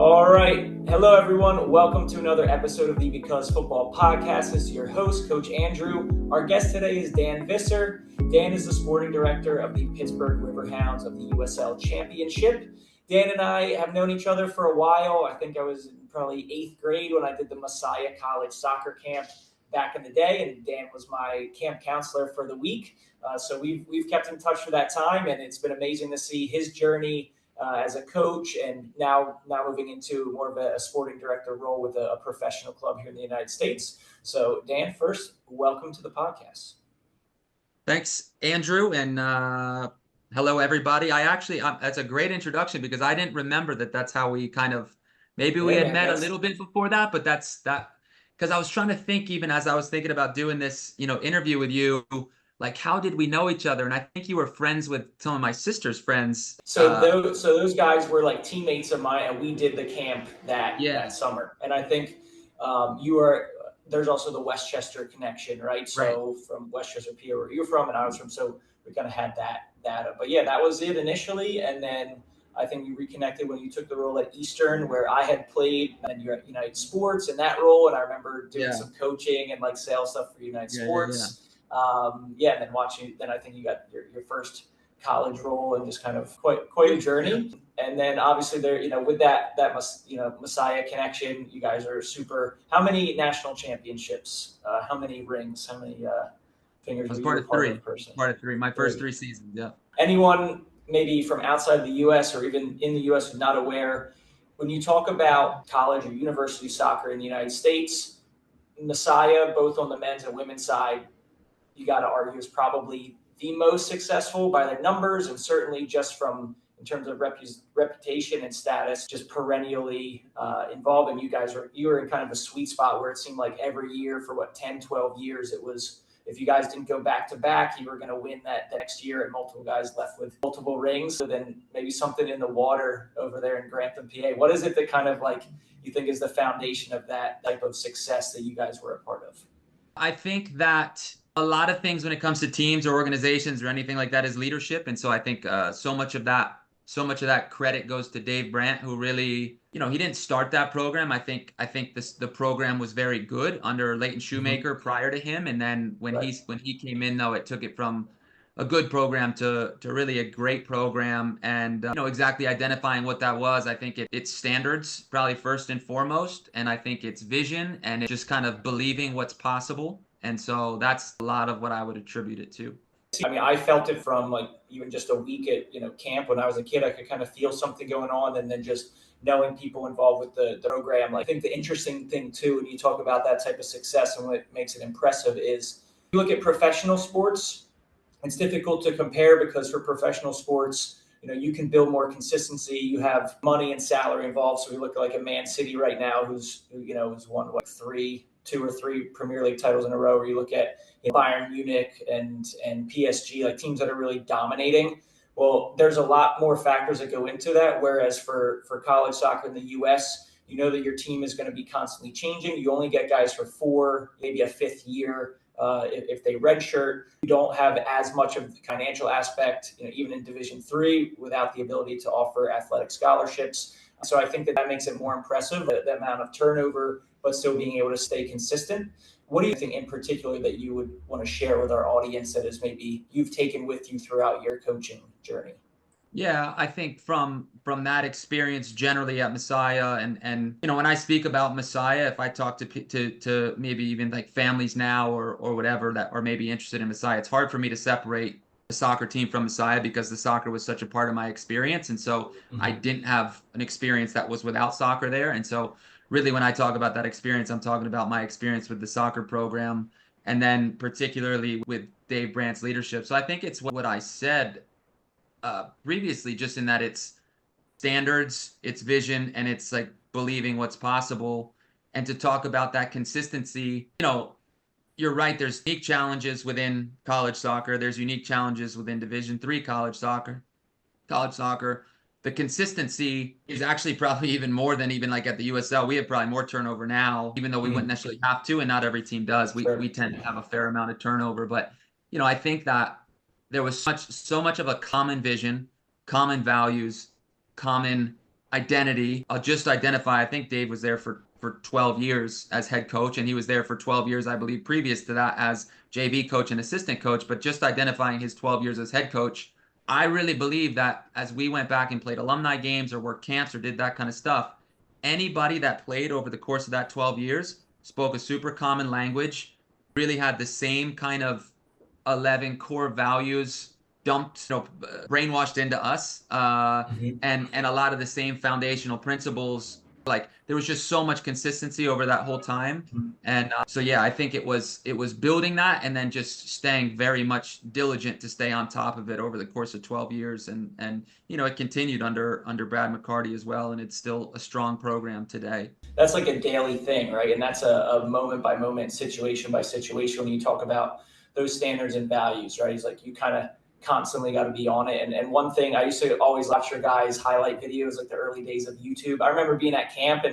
All right. Hello, everyone. Welcome to another episode of the Because Football Podcast. This is your host, Coach Andrew. Our guest today is Dan Visser. Dan is the sporting director of the Pittsburgh Riverhounds of the USL Championship. Dan and I have known each other for a while. I think I was in probably 8th grade when I did the Messiah College soccer camp back in the day, and Dan was my camp counselor for the week. So we've kept in touch for that time, and it's been amazing to see his journey as a coach, and now moving into more of a sporting director role with a professional club here in the United States. So, Dan, first, welcome to the podcast. Thanks, Andrew, and hello, everybody. That's a great introduction because I didn't remember that's how we kind of, maybe we had met a little bit before that, but that's because I was trying to think, even as I was thinking about doing this, interview with you, like, how did we know each other? And I think you were friends with some of my sister's friends. So those guys were like teammates of mine, and we did the camp that summer. And I think there's also the Westchester connection, right? So from Westchester, PA, where you're from, and I was from, so we kind of had that data. But yeah, that was it initially. And then I think we reconnected when you took the role at Eastern, where I had played, and you're at United Sports in that role. And I remember doing some coaching and like sales stuff for United Sports. And then then I think you got your first college role, and just kind of quite a journey. And then obviously there, with that Messiah connection, you guys are super. How many national championships? How many rings? How many fingers? I was part of three. My first 3 seasons. Yeah. Anyone maybe from outside of the U.S. or even in the U.S. who's not aware, when you talk about college or university soccer in the United States, Messiah, both on the men's and women's side, you got to argue is probably the most successful by the numbers, and certainly just in terms of reputation and status, just perennially involved. And you were in kind of a sweet spot where it seemed like every year for 10, 12 years, it was, if you guys didn't go back to back, you were going to win that next year, and multiple guys left with multiple rings. So then maybe something in the water over there in Grantham, PA. What is it that kind of like you think is the foundation of that type of success that you guys were a part of? I think that a lot of things when it comes to teams or organizations or anything like that is leadership. And so I think so much of that credit goes to Dave Brandt, who really, he didn't start that program. I think the program was very good under Leighton Shoemaker prior to him. And then when he came in, though, it took it from a good program to really a great program. And exactly identifying what that was. I think it's standards probably first and foremost. And I think it's vision, and it's just kind of believing what's possible. And so that's a lot of what I would attribute it to. I mean, I felt it from like even just a week at camp when I was a kid. I could kind of feel something going on, and then just knowing people involved with the program. Like, I think the interesting thing too, when you talk about that type of success and what makes it impressive, is you look at professional sports. It's difficult to compare because for professional sports, you can build more consistency. You have money and salary involved. So we look at like a Man City right now, who's won 2 or 3 Premier League titles in a row, where you look at Bayern Munich and PSG, like teams that are really dominating. Well, there's a lot more factors that go into that. Whereas for college soccer in the U.S., you know that your team is going to be constantly changing. You only get guys for 4, maybe a 5th year. If they redshirt, you don't have as much of the financial aspect, even in Division III, without the ability to offer athletic scholarships. So I think that makes it more impressive, the amount of turnover, but still being able to stay consistent. What do you think in particular that you would want to share with our audience that is maybe you've taken with you throughout your coaching journey? Yeah, I think from that experience generally at Messiah, and when I speak about Messiah, if I talk to maybe even like families now or whatever that are maybe interested in Messiah, it's hard for me to separate the soccer team from Messiah because the soccer was such a part of my experience. And so I didn't have an experience that was without soccer there. And so really when I talk about that experience, I'm talking about my experience with the soccer program, and then particularly with Dave Brandt's leadership. So I think it's what I said previously, just in that it's standards, it's vision, and it's like believing what's possible. And to talk about that consistency, you're right. There's unique challenges within college soccer. There's unique challenges within Division III college soccer. The consistency is actually probably even more than even like at the USL. We have probably more turnover now, even though we wouldn't necessarily have to, and not every team does. We tend to have a fair amount of turnover. But, I think that there was so much of a common vision, common values, common identity. I'll just identify, I think Dave was there for 12 years as head coach, and he was there for 12 years, I believe, previous to that as JV coach and assistant coach. But just identifying his 12 years as head coach, I really believe that as we went back and played alumni games or worked camps or did that kind of stuff, anybody that played over the course of that 12 years spoke a super common language, really had the same kind of 11 core values dumped, brainwashed into us, and a lot of the same foundational principles. Like there was just so much consistency over that whole time, and so yeah, I think it was building that and then just staying very much diligent to stay on top of it over the course of 12 years, and it continued under Brad McCarty as well, and it's still a strong program today. That's like a daily thing, right? And that's a moment by moment, situation by situation when you talk about those standards and values, right? It's like you kind of constantly got to be on it. And one thing I used to always watch your guys highlight videos, like the early days of YouTube. I remember being at camp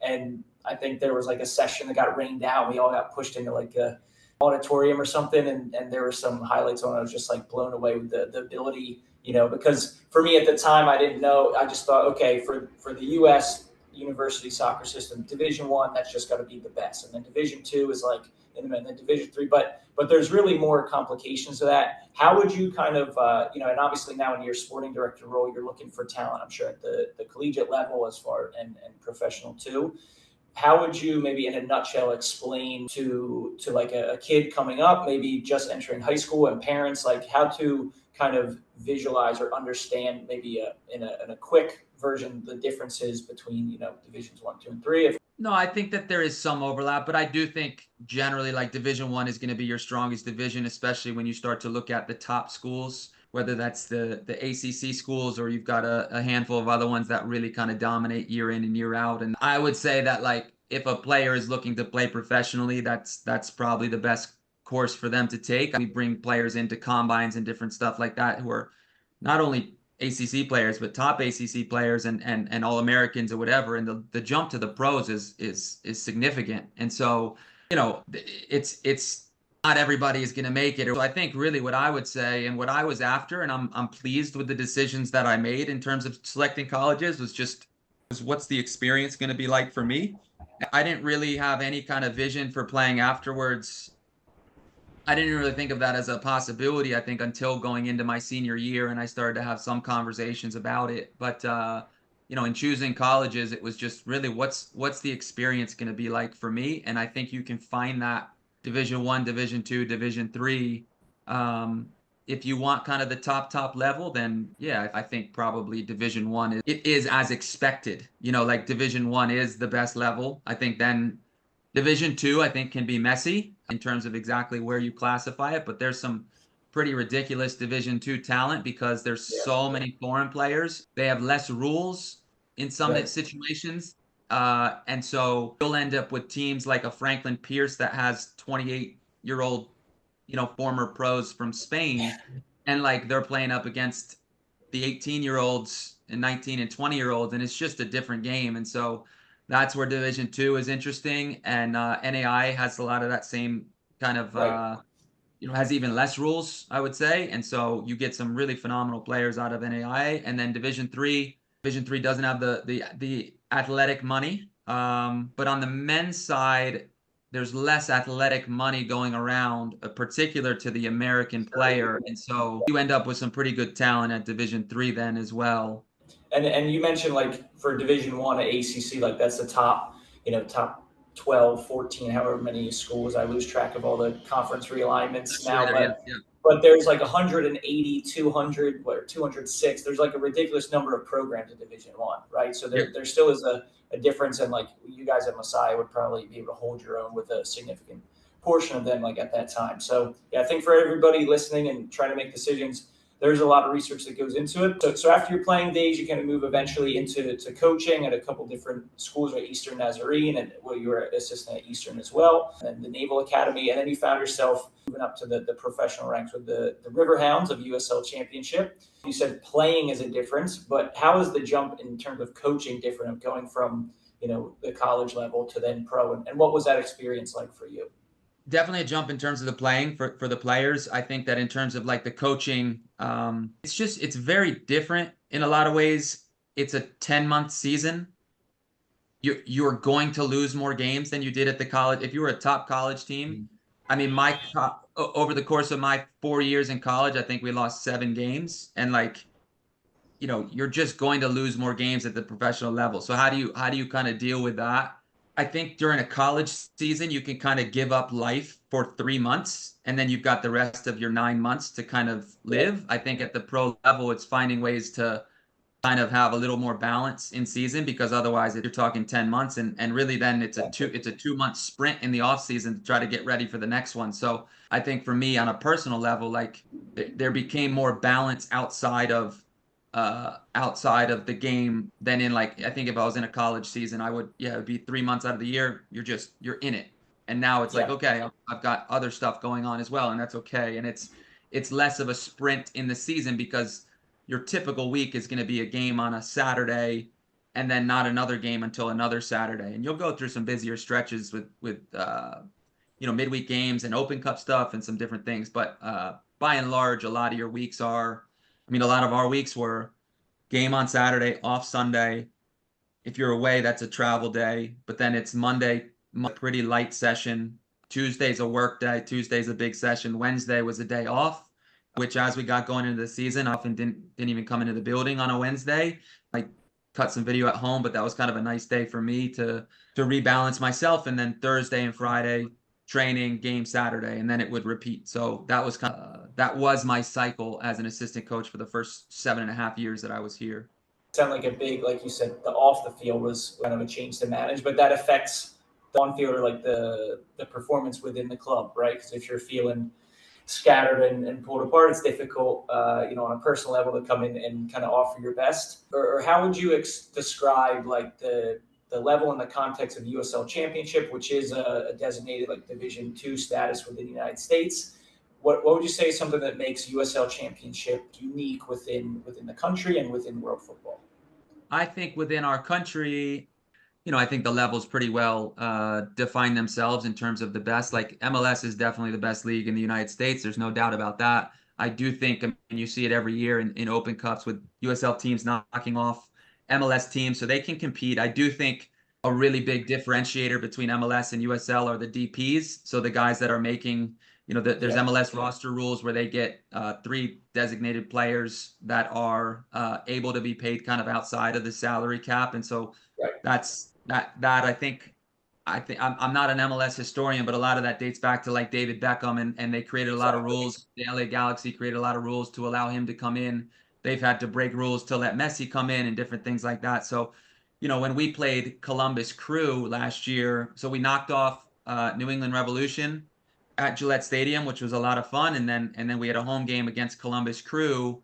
and I think there was like a session that got rained out. We all got pushed into like a auditorium or something. And there were some highlights on it. I was just like blown away with the ability, because for me at the time, I didn't know. I just thought, okay, for the U.S. university soccer system, Division I, that's just got to be the best. And then Division II is like in the middle, and then Division III. But there's really more complications to that. How would you kind of, and obviously now in your sporting director role, you're looking for talent, I'm sure, at the collegiate level as far and professional too. How would you maybe in a nutshell explain to like a kid coming up, maybe just entering high school, and parents, like how to kind of visualize or understand maybe in a quick version the differences between divisions 1, 2, and 3? No, I think that there is some overlap, but I do think generally like Division I is going to be your strongest division, especially when you start to look at the top schools, whether that's the ACC schools or you've got a handful of other ones that really kind of dominate year in and year out. And I would say that like if a player is looking to play professionally, that's probably the best course for them to take. We bring players into combines and different stuff like that who are not only ACC players, but top ACC players and All-Americans or whatever. And the jump to the pros is significant. And so, it's not everybody is going to make it. So I think really what I would say and what I was after, and I'm pleased with the decisions that I made in terms of selecting colleges, was what's the experience going to be like for me? I didn't really have any kind of vision for playing afterwards. I didn't really think of that as a possibility, I think, until going into my senior year, and I started to have some conversations about it. But in choosing colleges, it was just really what's the experience going to be like for me, and I think you can find that Division I, Division II, Division III. If you want kind of the top level, then yeah, I think probably Division I is as expected. Like Division I is the best level. I think then Division II, I think, can be messy in terms of exactly where you classify it, but there's some pretty ridiculous Division II talent because there's so many foreign players. They have less rules in some situations. And so you'll end up with teams like a Franklin Pierce that has 28-year-old, former pros from Spain, and like they're playing up against the 18-year-olds and 19 and 20-year-olds, and it's just a different game. And so that's where Division II is interesting, and NAI has a lot of that same kind of, has even less rules, I would say, and so you get some really phenomenal players out of NAI. And then Division III doesn't have the athletic money, but on the men's side, there's less athletic money going around, particular to the American player, and so you end up with some pretty good talent at Division III then as well. And you mentioned like for Division I at ACC, like that's the top 12, 14, however many schools. I lose track of all the conference realignments now, but there's like 180, 200, 206. There's like a ridiculous number of programs in Division I, right? So there still is a difference, and like you guys at Messiah would probably be able to hold your own with a significant portion of them like at that time. So yeah, I think for everybody listening and trying to make decisions, there's a lot of research that goes into it. So after your playing days, you kind of move eventually into coaching at a couple different schools, like Eastern Nazarene, and you were assistant at Eastern as well, and the Naval Academy. And then you found yourself moving up to the professional ranks with the Riverhounds of USL Championship. You said playing is a difference, but how is the jump in terms of coaching different, of going from the college level to then pro, and what was that experience like for you? Definitely a jump in terms of the playing for the players. I think that in terms of like the coaching, it's very different in a lot of ways. it's a 10-month season. You're going to lose more games than you did at the college. If you were a top college team, I mean, over the course of my 4 years in college, I think we lost 7 games, and like, you're just going to lose more games at the professional level. So how do you kind of deal with that? I think during a college season, you can kind of give up life for 3 months, and then you've got the rest of your 9 months to kind of live. I think at the pro level, it's finding ways to kind of have a little more balance in season, because otherwise if you're talking 10 months, and really then it's a 2-month sprint in the off season to try to get ready for the next one. So I think for me on a personal level, like there became more balance outside of the game than in, like, I think if I was in a college season, it'd be 3 months out of the year, you're in it. And now it's like, Yeah. okay, I've got other stuff going on as well, and that's okay. And it's less of a sprint in the season, because your typical week is going to be a game on a Saturday and then not another game until another Saturday. And you'll go through some busier stretches with midweek games and Open Cup stuff and some different things. But by and large, a lot of your weeks a lot of our weeks were game on Saturday, off Sunday. If you're away, that's a travel day. But then it's Monday, pretty light session. Tuesday's a work day. Tuesday's a big session. Wednesday was a day off, which as we got going into the season, I often didn't even come into the building on a Wednesday. I cut some video at home, but that was kind of a nice day for me to rebalance myself. And then Thursday and Friday, training, game Saturday, and then it would repeat. So that was my cycle as an assistant coach for the first 7.5 years that I was here. Sound like a big, like you said, the off the field was kind of a change to manage, but that affects the on field, or like the performance within the club, right? Because if you're feeling scattered and pulled apart, it's difficult, on a personal level to come in and kind of offer your best. Or how would you describe like the level and the context of USL Championship, which is a designated like Division II status within the United States? What would you say is something that makes USL Championship unique within the country and within world football? I think within our country, I think the levels pretty well define themselves in terms of the best. Like MLS is definitely the best league in the United States. There's no doubt about that. I do think, you see it every year in Open Cups with USL teams knocking off MLS teams, so they can compete. I do think a really big differentiator between MLS and USL are the DPs. So the guys that are making, there's MLS roster rules where they get 3 designated players that are able to be paid kind of outside of the salary cap. And so that's that I think I'm not an MLS historian, but a lot of that dates back to like David Beckham, and they created a lot of rules. The LA Galaxy created a lot of rules to allow him to come in. They've had to break rules to let Messi come in and different things like that. So, when we played Columbus Crew last year, so we knocked off New England Revolution at Gillette Stadium, which was a lot of fun. And then we had a home game against Columbus Crew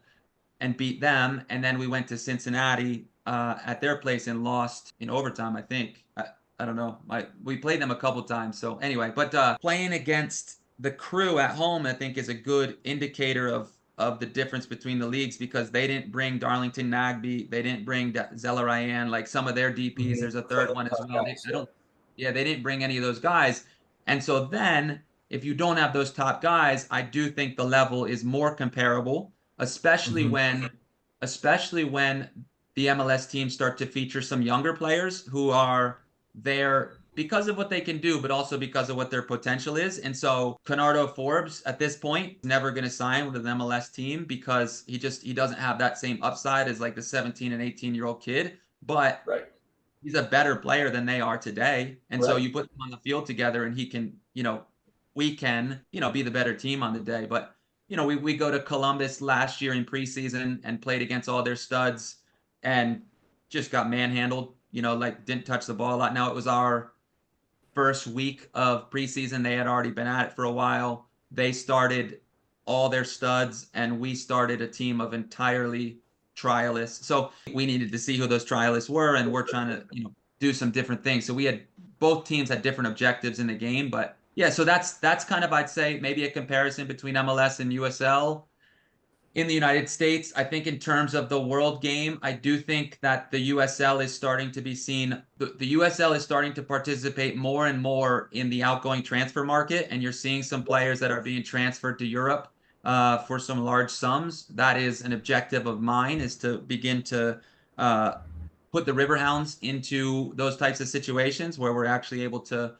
and beat them. And then we went to Cincinnati at their place and lost in overtime, I think. I don't know. We played them a couple times. So anyway, but playing against the Crew at home, I think, is a good indicator of the difference between the leagues, because they didn't bring Darlington Nagbe, they didn't bring Zella Ryan, like some of their DPs. There's a third one as well. They didn't bring any of those guys. And so then, if you don't have those top guys, I do think the level is more comparable, especially when the MLS teams start to feature some younger players who are there because of what they can do, but also because of what their potential is. And so Conrado Forbes at this point is never going to sign with an MLS team, because he doesn't have that same upside as like the 17 and 18-year-old kid, but he's a better player than they are today. And so you put them on the field together, and we can, be the better team on the day. But, we go to Columbus last year in preseason and played against all their studs and just got manhandled, like didn't touch the ball a lot. Now, it was our first week of preseason. They had already been at it for a while. They started all their studs, and we started a team of entirely trialists. So we needed to see who those trialists were, and we're trying to, do some different things. So both teams had different objectives in the game. But yeah, so that's kind of, I'd say, maybe a comparison between MLS and USL. In the United States, I think in terms of the world game, I do think that the USL is starting to be seen. The USL is starting to participate more and more in the outgoing transfer market, and you're seeing some players that are being transferred to Europe for some large sums. That is an objective of mine, is to begin to put the Riverhounds into those types of situations where we're actually able to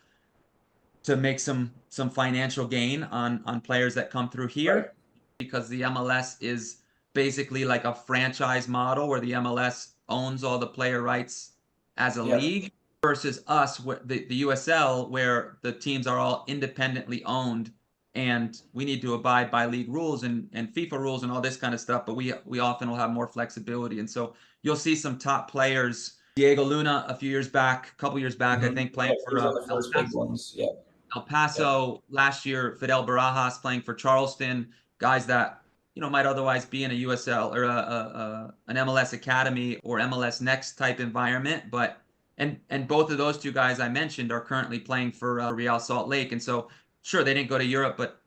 make some financial gain on players that come through here. Right. Because the MLS is basically like a franchise model where the MLS owns all the player rights as a Yep. league, versus us, the USL, where the teams are all independently owned, and we need to abide by league rules and FIFA rules and all this kind of stuff, but we often will have more flexibility. And so you'll see some top players, Diego Luna a couple years back, I think, playing He for was one of the El first big Paso. ones. Yeah. El Paso last year, Fidel Barajas playing for Charleston, guys that might otherwise be in a USL or an MLS Academy or MLS Next type environment, but and both of those two guys I mentioned are currently playing for Real Salt Lake, and so sure they didn't go to Europe, but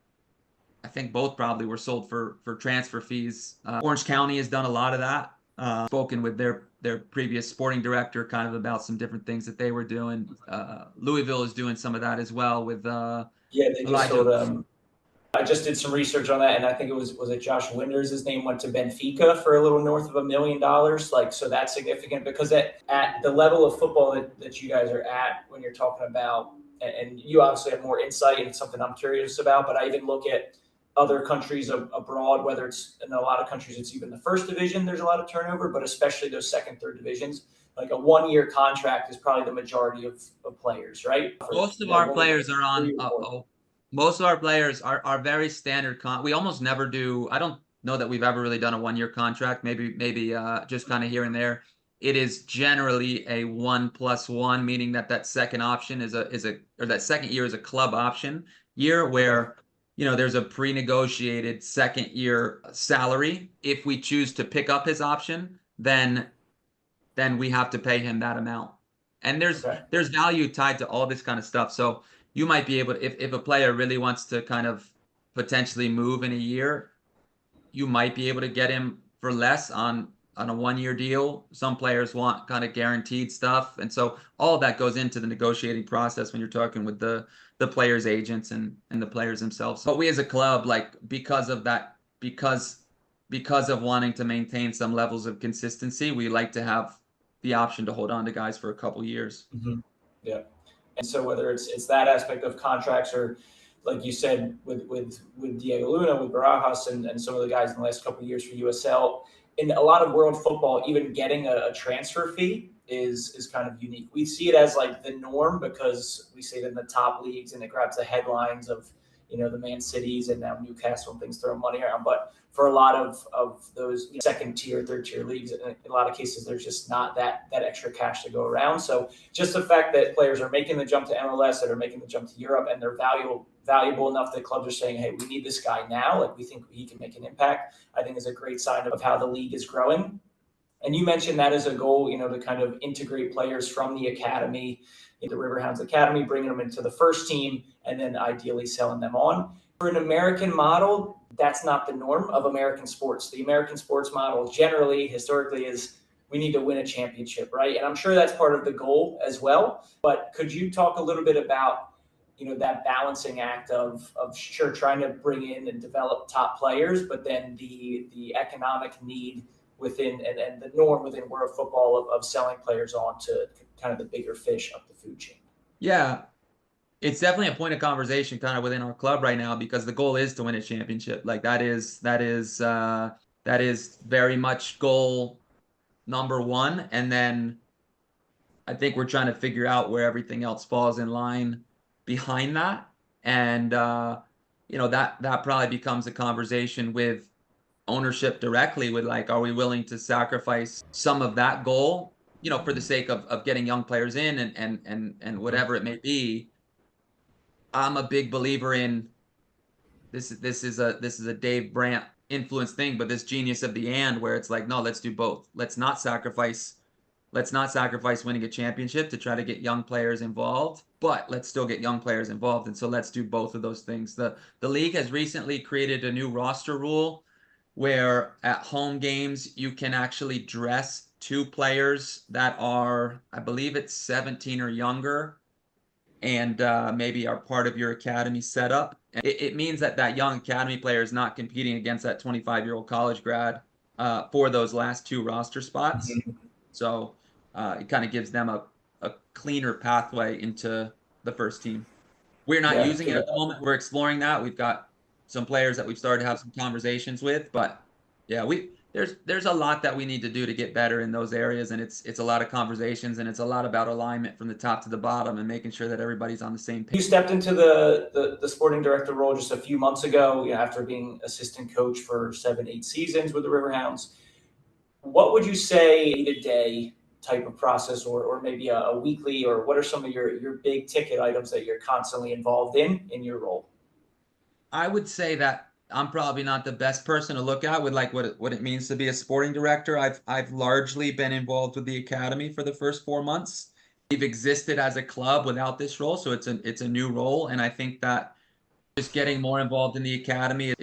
I think both probably were sold for transfer fees. Orange County has done a lot of that. Spoken with their previous sporting director kind of about some different things that they were doing. Louisville is doing some of that as well with Yeah, they just Elijah. sold. I just did some research on that, and I think it was it Josh Winders? His name went to Benfica for a little north of $1 million. Like, so that's significant because at the level of football that you guys are at, when you're talking about, and you obviously have more insight and something I'm curious about, but I even look at other countries abroad, whether it's in a lot of countries, it's even the first division, there's a lot of turnover, but especially those second, third divisions. Like a 1-year contract is probably the majority of players, right? Most of our players are on. Most of our players are very standard we almost never do. I don't know that we've ever really done a 1-year contract. Maybe just kind of here and there. It is generally a 1+1, meaning that second option is or that second year is a club option year where there's a pre-negotiated second year salary. If we choose to pick up his option, then we have to pay him that amount. And there's value tied to all this kind of stuff. So you might be able to, if a player really wants to kind of potentially move in a year, you might be able to get him for less on a 1-year deal. Some players want kind of guaranteed stuff. And so all of that goes into the negotiating process when you're talking with the players' agents and the players themselves. But we as a club, like because of that, because of wanting to maintain some levels of consistency, we like to have the option to hold on to guys for a couple years. Mm-hmm. Yeah. And so whether it's that aspect of contracts or, like you said, with Diego Luna, with Barajas, and some of the guys in the last couple of years for USL, in a lot of world football, even getting a transfer fee is kind of unique. We see it as like the norm because we see it in the top leagues and it grabs the headlines of the Man Cities and now Newcastle and things throwing money around. But for a lot of those second tier, third tier leagues, in a lot of cases, there's just not that extra cash to go around. So just the fact that players are making the jump to MLS, that are making the jump to Europe, and they're valuable enough that clubs are saying, hey, we need this guy now. Like, we think he can make an impact, I think is a great sign of how the league is growing. And you mentioned that as a goal, to kind of integrate players from the academy, the Riverhounds Academy, bringing them into the first team, and then ideally selling them on. For an American model, that's not the norm of American sports. The American sports model generally, historically, is we need to win a championship, right? And I'm sure that's part of the goal as well. But could you talk a little bit about, that balancing act of sure trying to bring in and develop top players, but then the economic need within and the norm within world football of selling players on to kind of the bigger fish up the food chain? Yeah, it's definitely a point of conversation kind of within our club right now because the goal is to win a championship. Like that is very much goal number one. And then I think we're trying to figure out where everything else falls in line behind that. And that probably becomes a conversation with ownership directly with like, are we willing to sacrifice some of that goal, for the sake of getting young players in and whatever it may be. I'm a big believer in this is a Dave Brandt influence thing, but this genius of the and where it's like, no, let's do both. Let's not sacrifice winning a championship to try to get young players involved, but let's still get young players involved. And so let's do both of those things. The league has recently created a new roster rule where at home games you can actually dress 2 players that are, I believe it's 17 or younger, and maybe are part of your academy setup. It means that young academy player is not competing against that 25-year-old college grad for those last 2 roster spots. Mm-hmm. So it kind of gives them a cleaner pathway into the first team. We're not using it at the moment. We're exploring that. We've got some players that we've started to have some conversations with, but yeah, there's a lot that we need to do to get better in those areas, and it's a lot of conversations, and it's a lot about alignment from the top to the bottom and making sure that everybody's on the same page. You stepped into the sporting director role just a few months ago, after being assistant coach for 7-8 seasons with the Riverhounds. What would you say day-to-day type of process, or maybe a weekly, or what are some of your big ticket items that you're constantly involved in your role? I would say that I'm probably not the best person to look at with like what it means to be a sporting director. I've largely been involved with the academy for the first 4 months. We've existed as a club without this role, so it's a new role, and I think that just getting more involved in the academy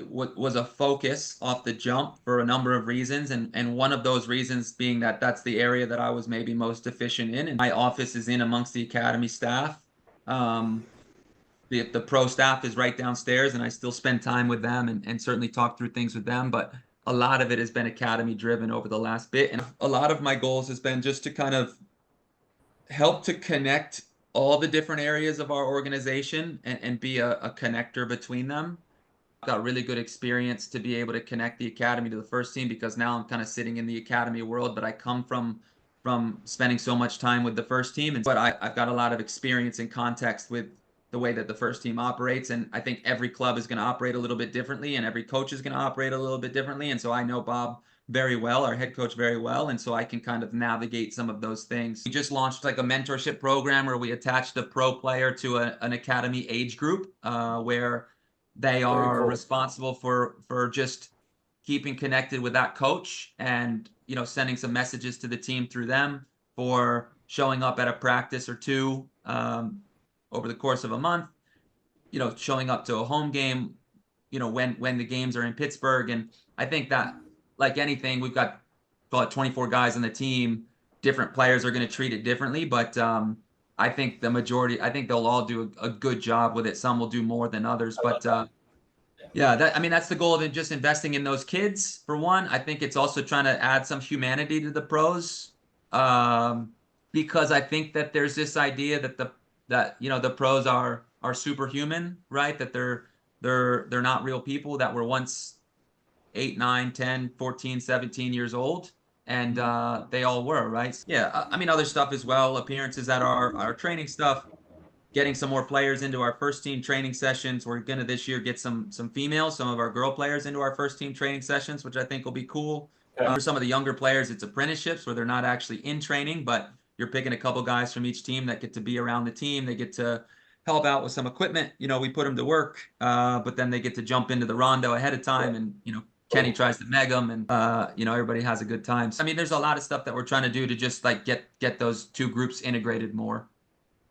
was a focus off the jump for a number of reasons, and one of those reasons being that that's the area that I was maybe most efficient in, and my office is in amongst the academy staff. The pro staff is right downstairs, and I still spend time with them and certainly talk through things with them, but a lot of it has been academy driven over the last bit, and a lot of my goals has been just to kind of help to connect all the different areas of our organization and be a connector between them. I've got really good experience to be able to connect the academy to the first team, because now I'm kind of sitting in the academy world, but I come from spending so much time with the first team, but I've got a lot of experience and context with the way that the first team operates, and I think every club is going to operate a little bit differently, and every coach is going to operate a little bit differently, and so I know Bob very well, our head coach very well, and so I can kind of navigate some of those things. We just launched like a mentorship program where we attached a pro player to an academy age group, where they are responsible for just keeping connected with that coach, and sending some messages to the team through them, for showing up at a practice or two over the course of a month, showing up to a home game, when the games are in Pittsburgh. And I think that, like anything, we've got about 24 guys on the team. Different players are going to treat it differently, but I think they'll all do a good job with it. Some will do more than others, but yeah, that's the goal of just investing in those kids, for one. I think it's also trying to add some humanity to the pros, because I think that there's this idea that the pros are superhuman, right? That they're not real people that were once 8, 9, 10, 14, 17 years old, and they all were, right? Yeah, other stuff as well, appearances at our training stuff, getting some more players into our first team training sessions. We're gonna this year get some females, some of our girl players into our first team training sessions, which I think will be cool. For some of the younger players, it's apprenticeships where they're not actually in training, but you're picking a couple guys from each team that get to be around the team. They get to help out with some equipment. We put them to work, but then they get to jump into the rondo ahead of time, and Kenny tries to meg them, and everybody has a good time. So, there's a lot of stuff that we're trying to do to just like get those two groups integrated more.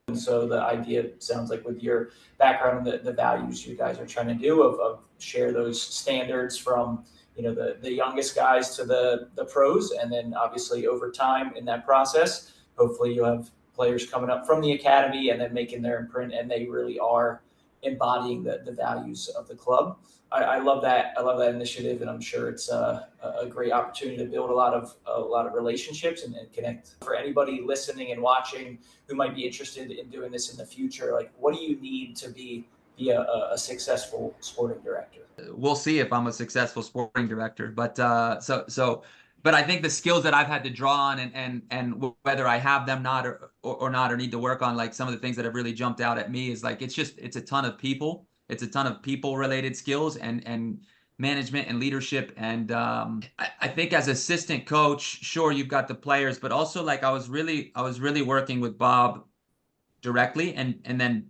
And so the idea sounds like, with your background and the values you guys are trying to do, of share those standards from the youngest guys to the pros, and then obviously over time in that process, hopefully you'll have players coming up from the academy and then making their imprint, and they really are embodying the values of the club. I love that. I love that initiative, and I'm sure it's a great opportunity to build a lot of relationships and connect. For anybody listening and watching who might be interested in doing this in the future, like, what do you need to be a successful sporting director? We'll see if I'm a successful sporting director, but but I think the skills that I've had to draw on, and whether I have them or not, or need to work on, like some of the things that have really jumped out at me is like, it's a ton of people. It's a ton of people related skills and management and leadership. And I think as assistant coach, sure, you've got the players, but also like I was really working with Bob directly, and then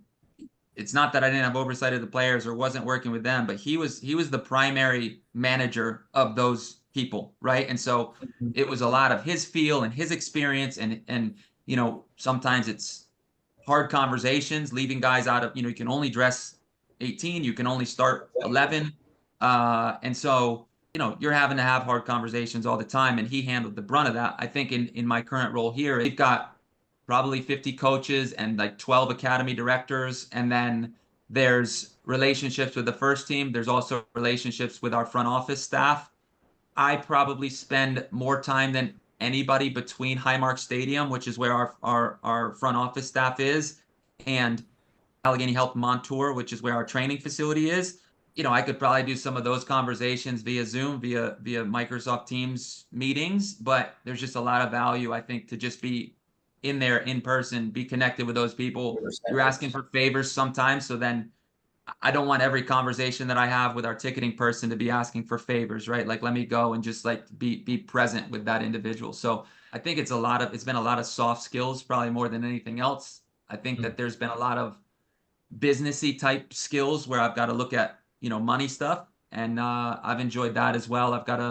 it's not that I didn't have oversight of the players or wasn't working with them, but he was the primary manager of those people, right? And so it was a lot of his feel and his experience, and sometimes it's hard conversations, leaving guys out of, you can only dress 18, you can only start 11, and so you're having to have hard conversations all the time, and he handled the brunt of that. I think in my current role here, we've got probably 50 coaches and like 12 academy directors, and then there's relationships with the first team. There's also relationships with our front office staff. I probably spend more time than anybody between Highmark Stadium, which is where our front office staff is, and Allegheny Health Montour, which is where our training facility is. I could probably do some of those conversations via Zoom, via Microsoft Teams meetings, but there's just a lot of value, I think, to just be in there in person, be connected with those people. You're asking for favors sometimes, so then I don't want every conversation that I have with our ticketing person to be asking for favors, right? Like, let me go and just like be present with that individual. So I think it's been a lot of soft skills, probably more than anything else. I think that there's been a lot of businessy type skills where I've got to look at, money stuff. And I've enjoyed that as well. I've got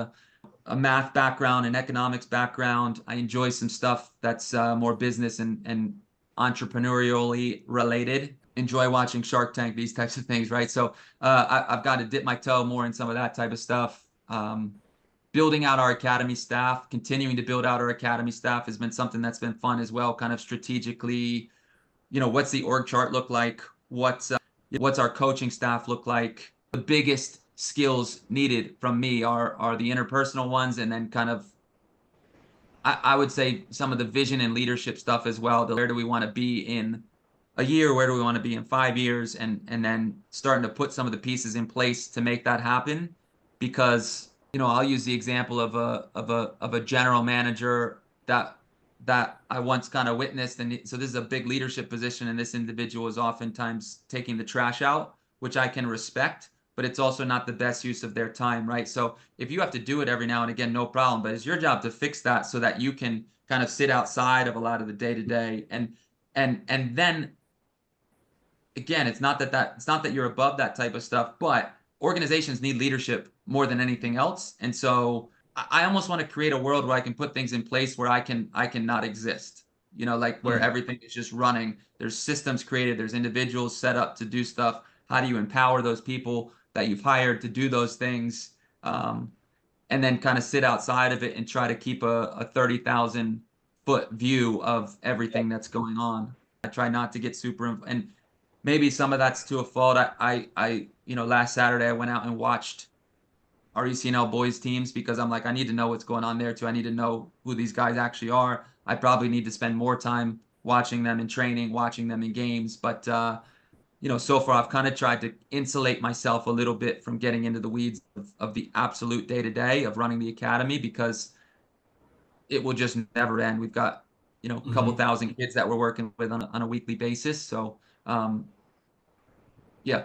a math background and economics background. I enjoy some stuff that's more business and entrepreneurially related. Enjoy watching Shark Tank, these types of things, right? So I've got to dip my toe more in some of that type of stuff. Building out our academy staff, continuing to build out our academy staff has been something that's been fun as well, kind of strategically. What's the org chart look like? What's our coaching staff look like? The biggest skills needed from me are the interpersonal ones, and then kind of, I would say, some of the vision and leadership stuff as well. Where do we want to be in a year? Where do we want to be in 5 years? And then starting to put some of the pieces in place to make that happen. Because, I'll use the example of a general manager that I once kind of witnessed. And so this is a big leadership position, and this individual is oftentimes taking the trash out, which I can respect, but it's also not the best use of their time, right? So if you have to do it every now and again, no problem, but it's your job to fix that so that you can kind of sit outside of a lot of the day-to-day. And then again, it's not that you're above that type of stuff, but organizations need leadership more than anything else. And so I almost want to create a world where I can put things in place where I can not exist, like where everything is just running. There's systems created, there's individuals set up to do stuff. How do you empower those people that you've hired to do those things? And then kind of sit outside of it and try to keep a 30,000-foot view of everything that's going on. I try not to get and maybe some of that's to a fault. Last Saturday I went out and watched our ECNL boys teams because I'm like, I need to know what's going on there too. I need to know who these guys actually are. I probably need to spend more time watching them in training, watching them in games. But, so far I've kind of tried to insulate myself a little bit from getting into the weeds of the absolute day-to-day of running the academy, because it will just never end. We've got, a couple thousand kids that we're working with on a weekly basis. So, yeah.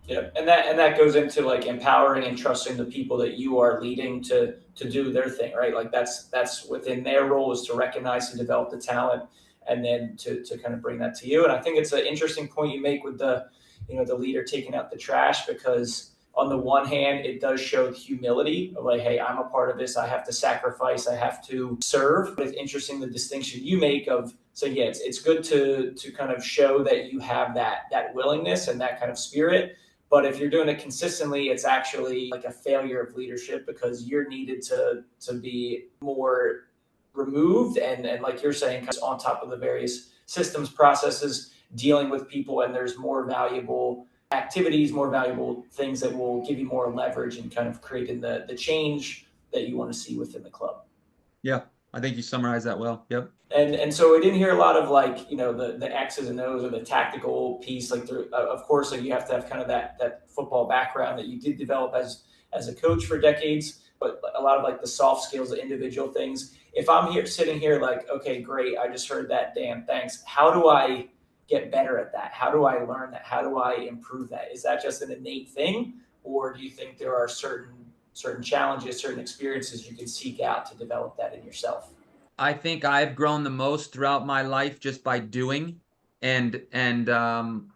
Yeah, and that goes into like empowering and trusting the people that you are leading to do their thing, right? Like that's within their role, is to recognize and develop the talent, and then to kind of bring that to you. And I think it's an interesting point you make with the leader taking out the trash, because on the one hand, it does show humility of like, hey, I'm a part of this. I have to sacrifice. I have to serve. But it's interesting the distinction you make of, so yeah, it's good to kind of show that you have that willingness and that kind of spirit. But if you're doing it consistently, it's actually like a failure of leadership, because you're needed to be more removed and like you're saying, kind of on top of the various systems, processes, dealing with people, and there's more valuable activities, more valuable things that will give you more leverage and kind of creating the change that you want to see within the club. Yeah, I think you summarized that well. Yep. And so we didn't hear a lot of like, the X's and O's or the tactical piece. Like, of course, like you have to have kind of that football background that you did develop as a coach for decades, but a lot of like the soft skills, the individual things. If I'm sitting here like, okay, great, I just heard that, Dan, thanks. How do I get better at that? How do I learn that? How do I improve that? Is that just an innate thing, or do you think there are certain challenges, certain experiences you can seek out to develop that in yourself? I think I've grown the most throughout my life just by doing, and the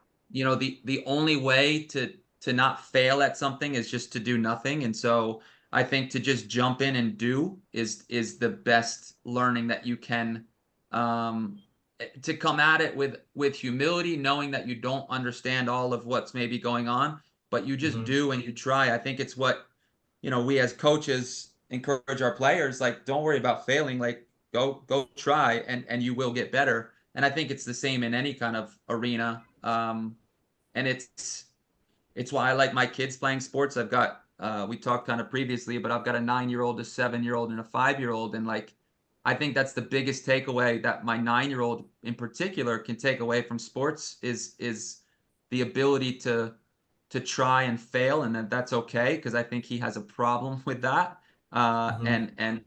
only way to not fail at something is just to do nothing. And so I think to just jump in and do is the best learning that you can, to come at it with humility, knowing that you don't understand all of what's maybe going on, but you just do and you try. I think it's what, we as coaches encourage our players, like, don't worry about failing, like go try and you will get better. And I think it's the same in any kind of arena. And it's why I like my kids playing sports. I've got, we talked kind of previously, but I've got a 9-year-old, a 7-year-old, and a 5-year-old. And like, I think that's the biggest takeaway that my 9-year-old in particular can take away from sports is the ability to try and fail, and that's okay, because I think he has a problem with that. Mm-hmm.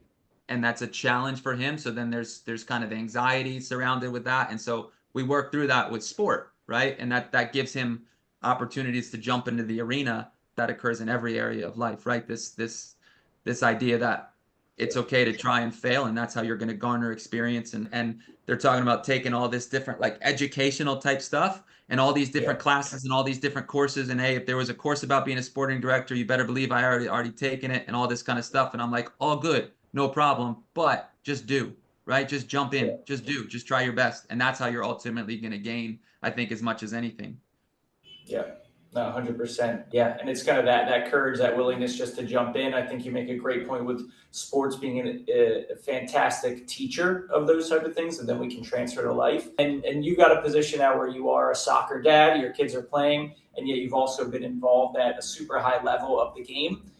And that's a challenge for him. So then there's kind of anxiety surrounded with that. And so we work through that with sport, right? And that gives him opportunities to jump into the arena that occurs in every area of life, right? This idea that it's okay to try and fail, and that's how you're going to garner experience. And they're talking about taking all this different like educational type stuff and all these different classes and all these different courses. And hey, if there was a course about being a sporting director, you better believe I already taken it, and all this kind of stuff. And I'm like, all good, no problem, but just do, right? Just jump in, just do, just try your best. And that's how you're ultimately going to gain, I think, as much as anything. Yeah. No, 100%. Yeah. And it's kind of that courage, that willingness just to jump in. I think you make a great point with sports being a fantastic teacher of those type of things. And then we can transfer to life. And you got a position now where you are a soccer dad, your kids are playing, and yet you've also been involved at a super high level of the game.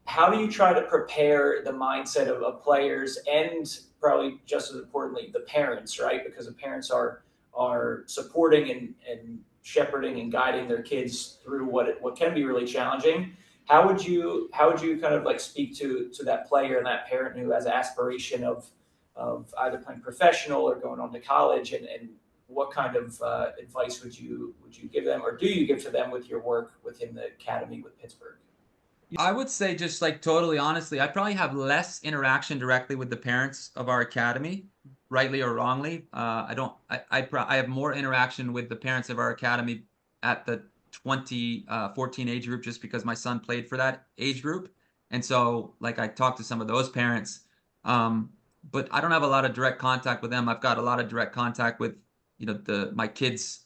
How do you try to prepare the mindset of players, and probably just as importantly, the parents, right? Because the parents are supporting and shepherding and guiding their kids through what can be really challenging. How would you kind of like speak to that player and that parent who has aspiration of either playing professional or going on to college, and what kind of advice would you give them, or do you give to them with your work within the academy with Pittsburgh? I would say, just like totally honestly, I probably have less interaction directly with the parents of our academy, rightly or wrongly. I don't. I have more interaction with the parents of our academy at the 2014 age group, just because my son played for that age group, and so like I talked to some of those parents, but I don't have a lot of direct contact with them. I've got a lot of direct contact with my kids'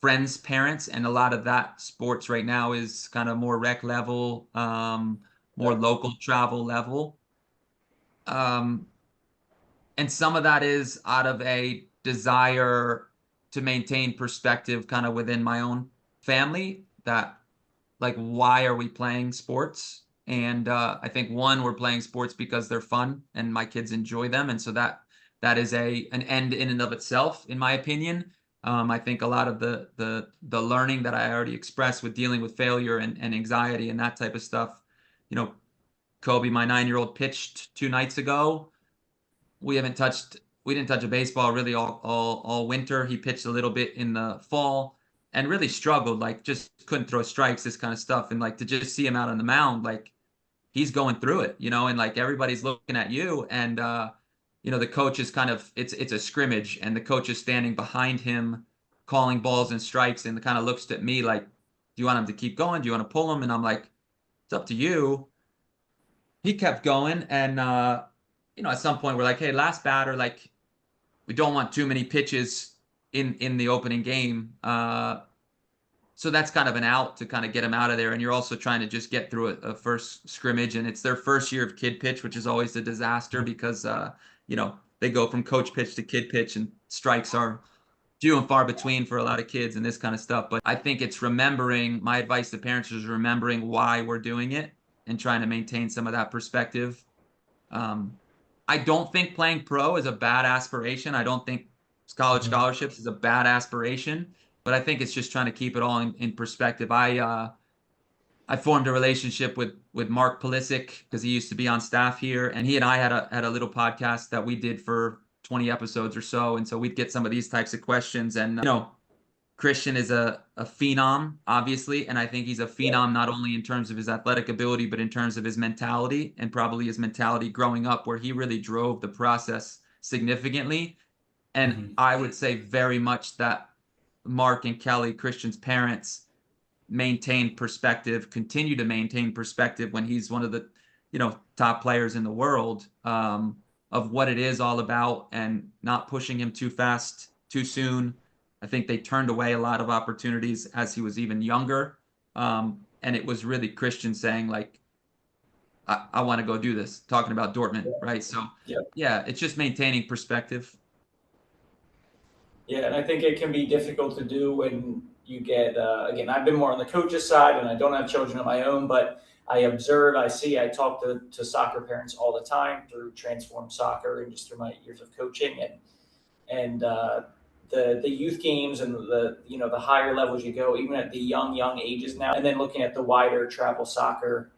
friends' parents, and a lot of that sports right now is kind of more rec level, more local travel level. Um, and some of that is out of a desire to maintain perspective kind of within my own family, that like, why are we playing sports? And I think, one, we're playing sports because they're fun and my kids enjoy them. And so that is an end in and of itself, in my opinion. I think a lot of the learning that I already expressed with dealing with failure and anxiety and that type of stuff, Kobe, my 9-year-old, pitched 2 nights ago. We didn't touch a baseball really all winter. He pitched a little bit in the fall and really struggled, like just couldn't throw strikes, this kind of stuff. And like, to just see him out on the mound, like he's going through it, and like everybody's looking at you, and the coach is kind of, it's a scrimmage, and the coach is standing behind him calling balls and strikes, and kind of looks at me like, do you want him to keep going? Do you want to pull him? And I'm like, it's up to you. He kept going, and at some point we're like, hey, last batter, like we don't want too many pitches in the opening game. So that's kind of an out to kind of get him out of there. And you're also trying to just get through a first scrimmage, and it's their first year of kid pitch, which is always a disaster, because they go from coach pitch to kid pitch, and strikes are few and far between for a lot of kids and this kind of stuff. But I think it's remembering, my advice to parents is remembering why we're doing it and trying to maintain some of that perspective. I don't think playing pro is a bad aspiration. I don't think college Mm-hmm. scholarships is a bad aspiration, but I think it's just trying to keep it all in perspective. I formed a relationship with Mark Pulisic, because he used to be on staff here, and he and I had a little podcast that we did for 20 episodes or so. And so we'd get some of these types of questions, and Christian is a phenom, obviously, and I think he's a phenom not only in terms of his athletic ability, but in terms of his mentality, and probably his mentality growing up, where he really drove the process significantly. And Mm-hmm. I would say very much that Mark and Kelly, Christian's parents, maintain perspective, continue to maintain perspective when he's one of the top players in the world, of what it is all about, and not pushing him too fast too soon. I think they turned away a lot of opportunities as he was even younger, and it was really Christian saying, like, I want to go do this, talking about Dortmund, right? So Yeah. yeah, it's just maintaining perspective. Yeah, and I think it can be difficult to do when you get again. I've been more on the coach's side, and I don't have children of my own, but I observe, I see, I talk to soccer parents all the time through Transform Soccer and just through my years of coaching, and the youth games and the higher levels you go, even at the young ages now, and then looking at the wider travel soccer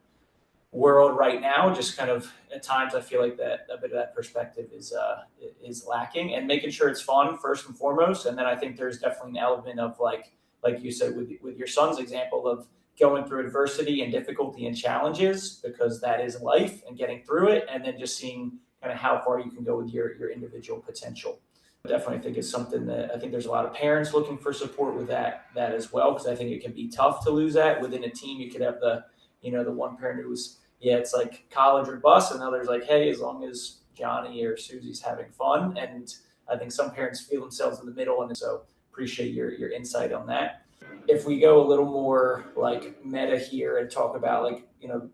world right now, just kind of at times I feel like that a bit of that perspective is lacking, and making sure it's fun first and foremost. And then I think there's definitely an element of like you said with your son's example of going through adversity and difficulty and challenges, because that is life, and getting through it, and then just seeing kind of how far you can go with your individual potential. Definitely think it's something that I think there's a lot of parents looking for support with that as well, because I think it can be tough to lose that within a team. You could have the one parent who's, yeah, it's like college or bust, and others like, hey, as long as Johnny or Susie's having fun. And I think some parents feel themselves in the middle, and so appreciate your insight on that. If we go a little more like meta here and talk about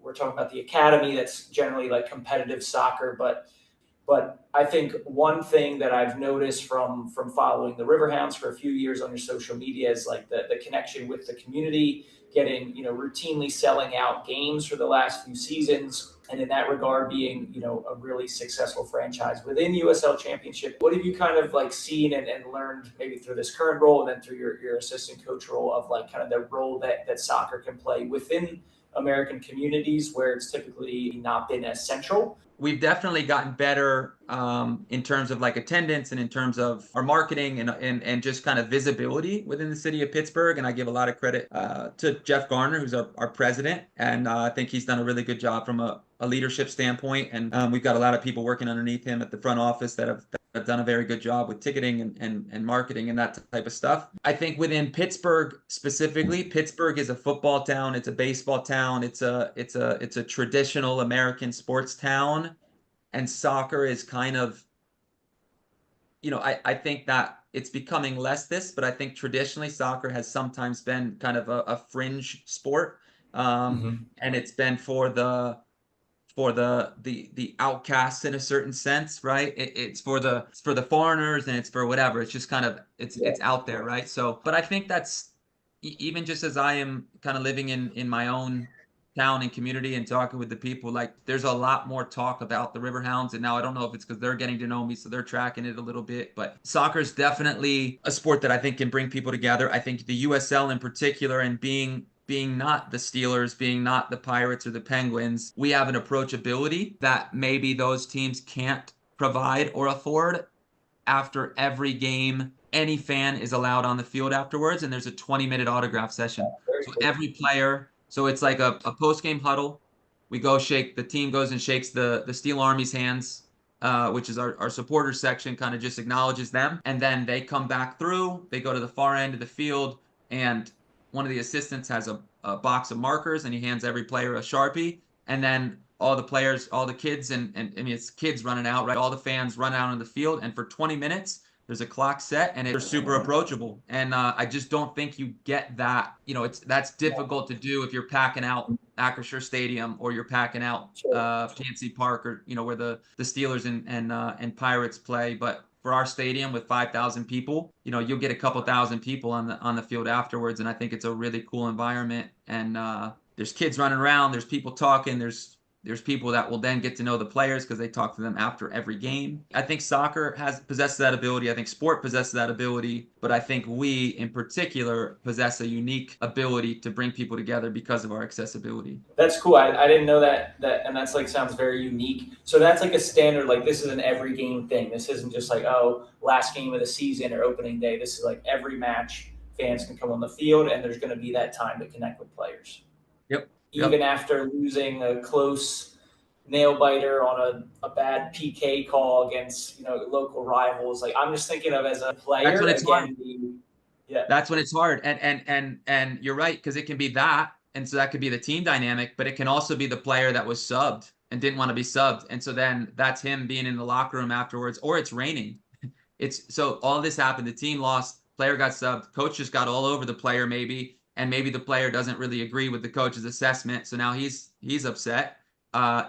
we're talking about the academy, that's generally like competitive soccer, but I think one thing that I've noticed from following the Riverhounds for a few years on your social media is like the connection with the community, getting, routinely selling out games for the last few seasons. And in that regard, being, a really successful franchise within USL Championship. What have you kind of like seen and learned maybe through this current role, and then through your assistant coach role, of like kind of the role that soccer can play within American communities where it's typically not been as central? We've definitely gotten better in terms of like attendance and in terms of our marketing and just kind of visibility within the city of Pittsburgh. And I give a lot of credit to Jeff Garner, who's our president. And I think he's done a really good job from a leadership standpoint. And we've got a lot of people working underneath him at the front office that have done a very good job with ticketing and marketing and that type of stuff. I think within Pittsburgh specifically, Pittsburgh is a football town. It's a baseball town. It's a traditional American sports town. And soccer is kind of, I think that it's becoming less this, but I think traditionally soccer has sometimes been kind of a fringe sport. And it's been for the outcasts in a certain sense, right? It's for the foreigners, and it's for whatever. It's just kind of it's out there, right? So, but I think that's even just as I am kind of living in my own town and community and talking with the people, like there's a lot more talk about the Riverhounds. And now I don't know if it's because they're getting to know me, so they're tracking it a little bit, but soccer is definitely a sport that I think can bring people together. I think the USL in particular, and being not the Steelers, being not the Pirates or the Penguins, we have an approachability that maybe those teams can't provide or afford. After every game, any fan is allowed on the field afterwards, and there's a 20-minute autograph session. So every player, so it's like a post-game huddle. The team goes and shakes the Steel Army's hands, which is our supporters section, kind of just acknowledges them. And then they come back through, they go to the far end of the field, and one of the assistants has a box of markers, and he hands every player a Sharpie. And then all the players, all the kids, and I mean, it's kids running out, right? All the fans run out on the field, and for 20 minutes, there's a clock set, and it's super approachable. And I just don't think you get that. That's difficult to do if you're packing out Acrisure Stadium, or you're packing out PNC Park, or where the Steelers and Pirates play. But for our stadium with 5,000 people, you'll get a couple thousand people on the field afterwards, and I think it's a really cool environment. And there's kids running around, there's people talking, there's people that will then get to know the players because they talk to them after every game. I think soccer possesses that ability. I think sport possesses that ability, but I think we in particular possess a unique ability to bring people together because of our accessibility. That's cool. I didn't know that, and that's like sounds very unique. So that's like a standard, like this is an every game thing. This isn't just like, last game of the season or opening day. This is like every match, fans can come on the field, and there's going to be that time to connect with players. Yep. Even after losing a close nail biter on a bad PK call against local rivals. Like, I'm just thinking of as a player. That's when it's hard. Yeah, that's when it's hard. And you're right, because it can be that, and so that could be the team dynamic, but it can also be the player that was subbed and didn't want to be subbed, and so then that's him being in the locker room afterwards, or it's raining. So all this happened. The team lost. Player got subbed. Coach just got all over the player maybe. And maybe the player doesn't really agree with the coach's assessment. So now he's upset.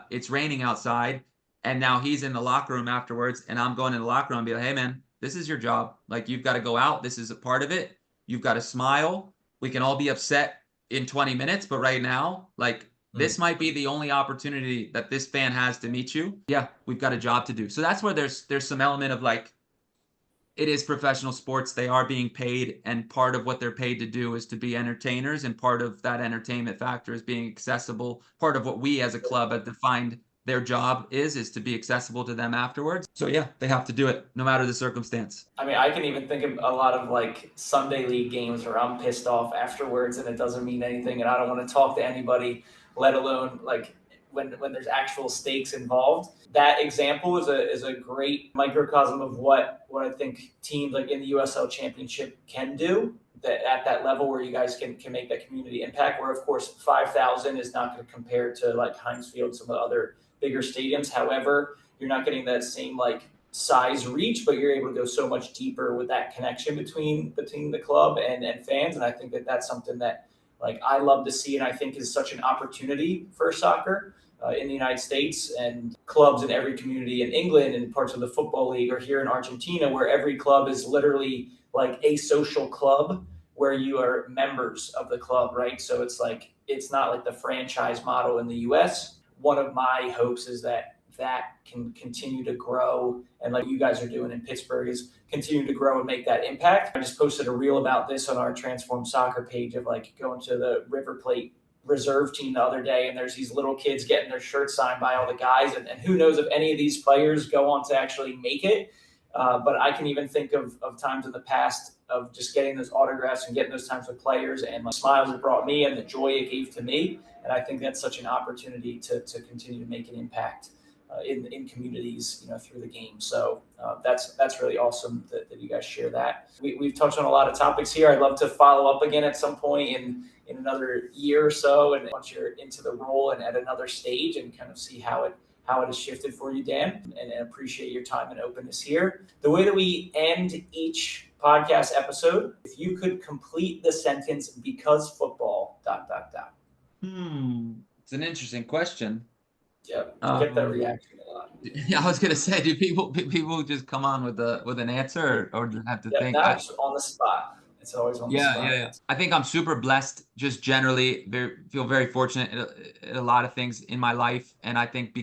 It's raining outside. And now he's in the locker room afterwards. And I'm going in the locker room and be like, hey, man, this is your job. Like, you've got to go out. This is a part of it. You've got to smile. We can all be upset in 20 minutes. But right now, like, This might be the only opportunity that this fan has to meet you. Yeah, we've got a job to do. So that's where there's some element of like, it is professional sports. They are being paid, and part of what they're paid to do is to be entertainers, and part of that entertainment factor is being accessible. Part of what we as a club have defined their job is to be accessible to them afterwards. So yeah, they have to do it no matter the circumstance. I mean, I can even think of a lot of like Sunday league games where I'm pissed off afterwards and it doesn't mean anything and I don't want to talk to anybody, let alone like when there's actual stakes involved. That example is a great microcosm of what I think teams like in the USL Championship can do. That at that level where you guys can make that community impact, where of course 5,000 is not going to compare to like Heinz Field, some of the other bigger stadiums. However, you're not getting that same like size reach, but you're able to go so much deeper with that connection between the club and fans. And I think that that's something that like I love to see, and I think is such an opportunity for soccer in the United States, and clubs in every community in England and parts of the football league, or here in Argentina, where every club is literally like a social club where you are members of the club, right? So it's like, it's not like the franchise model in the US. One of my hopes is that can continue to grow, and like you guys are doing in Pittsburgh, is continue to grow and make that impact. I just posted a reel about this on our Transform Soccer page of like going to the River Plate reserve team the other day, and there's these little kids getting their shirts signed by all the guys, and who knows if any of these players go on to actually make it. But I can even think of times in the past of just getting those autographs and getting those times with players, and the smiles it brought me and the joy it gave to me. And I think that's such an opportunity to continue to make an impact in communities, through the game. So that's really awesome that you guys share that. We've touched on a lot of topics here. I'd love to follow up again at some point in another year or so, and once you're into the role and at another stage, and kind of see how it has shifted for you, Dan, and appreciate your time and openness here. The way that we end each podcast episode, if you could complete the sentence, because football, ... It's an interesting question. Yep, get that reaction a lot. Yeah, I was gonna say, do people just come on with an answer, or do they have to think? That's on the spot. It's always on the spot. Yeah. I think I'm super blessed, just generally feel very fortunate at a lot of things in my life. And I think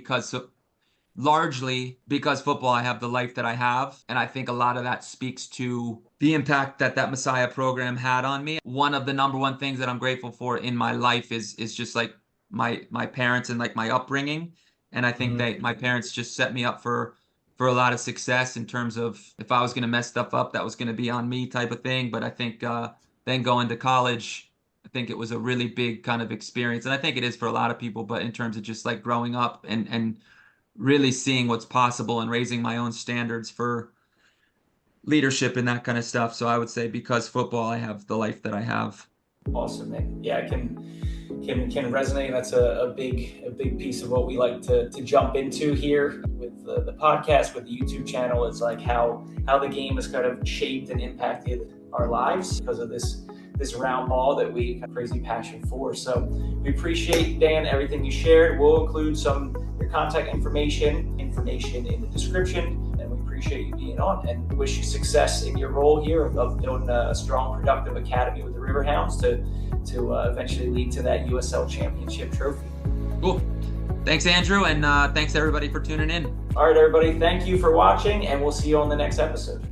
largely because football, I have the life that I have. And I think a lot of that speaks to the impact that Messiah program had on me. One of the number one things that I'm grateful for in my life is just like my parents and like my upbringing. And I think that my parents just set me up for a lot of success in terms of, if I was going to mess stuff up, that was going to be on me type of thing. But I think then going to college, I think it was a really big kind of experience. And I think it is for a lot of people, but in terms of just like growing up and really seeing what's possible and raising my own standards for leadership and that kind of stuff. So I would say because football, I have the life that I have. Awesome, man. Yeah, I can resonate. That's a big piece of what we like to jump into here with the podcast, with the YouTube channel. It's like how the game has kind of shaped and impacted our lives because of this round ball that we have crazy passion for. So we appreciate, Dan, everything you shared. We'll include your contact information in the description. Appreciate you being on, and wish you success in your role here of building a strong, productive academy with the Riverhounds to eventually lead to that USL Championship trophy. Cool. Thanks, Andrew, and thanks everybody for tuning in. All right, everybody. Thank you for watching, and we'll see you on the next episode.